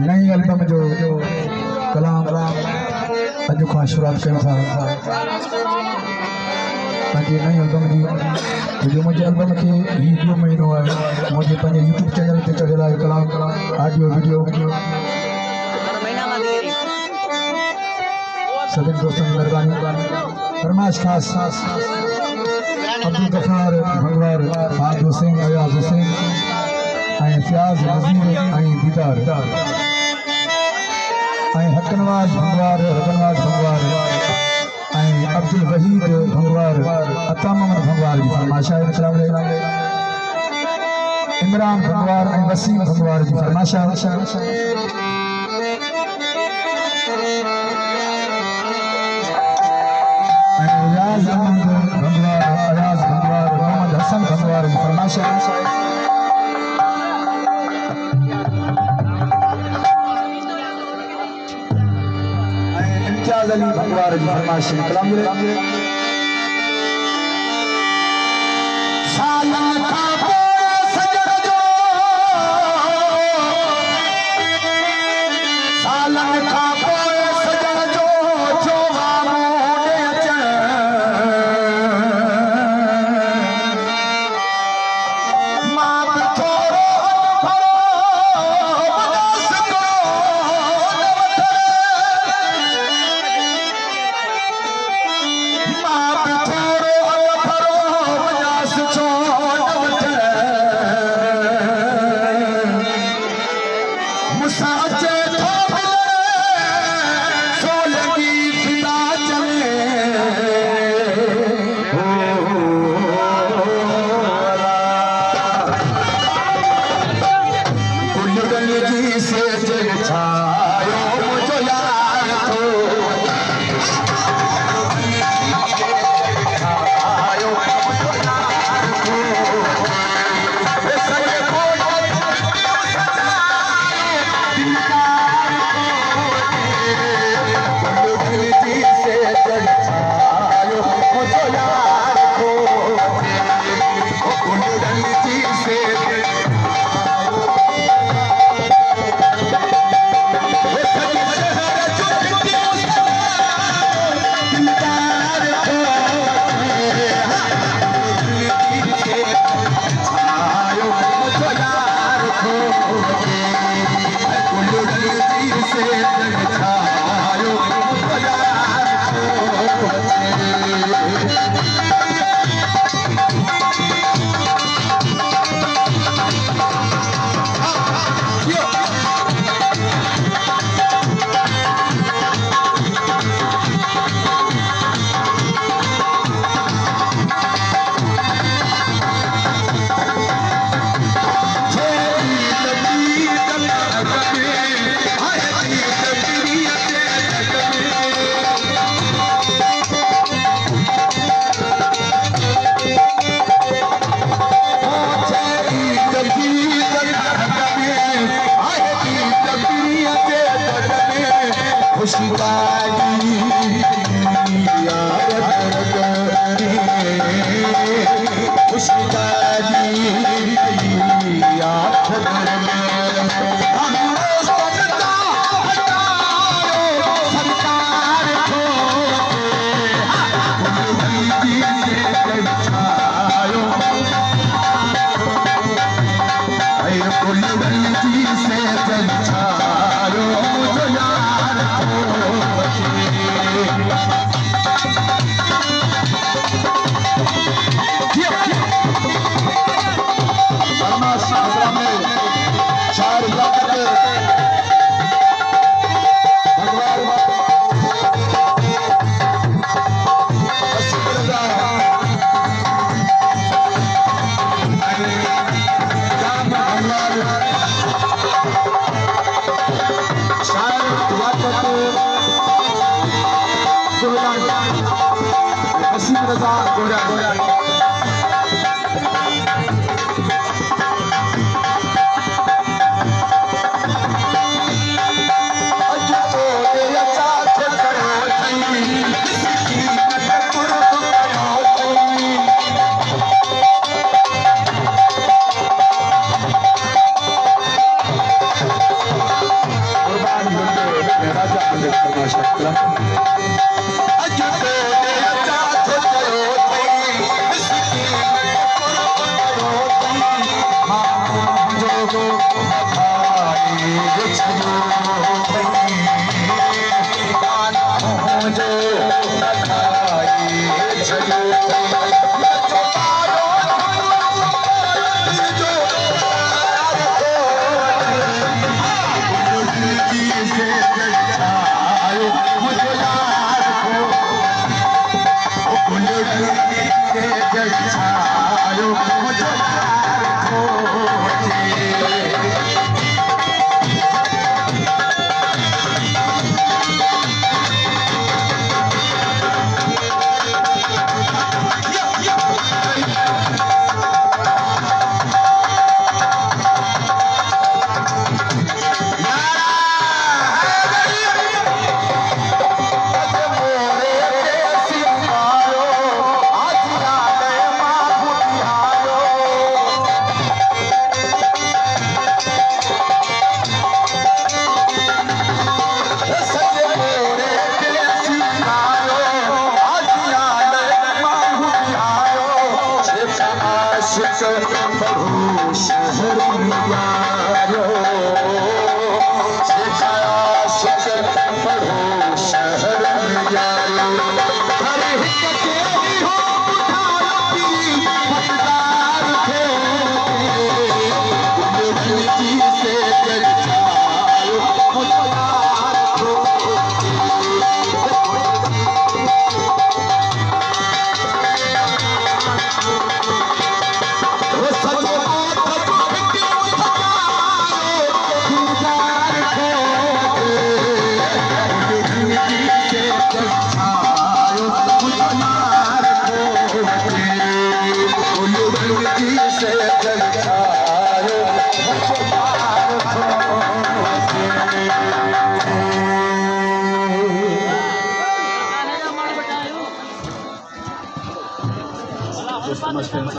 नई एल्बम जो कलाम अॼु खां शुरूआत कयूं था पंहिंजी नई एल्बम जी जो मुंहिंजे एल्बम खे हीउ ॿियो महीनो आहे मुंहिंजे पंहिंजे यूट्यूब चैनल ते चढ़ियल आहे कलाम ऑडियो वीडियो सभिनी दोस्तनि जी महिरबानी फरमाइश ख़ासि अब्दुल गफ़ार भंगवार फाद हुसैन अयाज़ हुसैन ऐं फ़ियाज़ नज़ीर ऐं दीदार ऐं हकनवाज भंगवार ऐं अब्दुल वहीद भंगवार अता मोहम्मद भंगवार जी फरमाइश आहे इमरान भंगवार ऐं वसीम भंगवार जी फरमाइश आहे अयाज़ भंगवार मोहम्मद हसन भंगवार जी फरमाइश आहे इम्तियाज़ अली भंगवार जी फरमाइश कलाम Just so much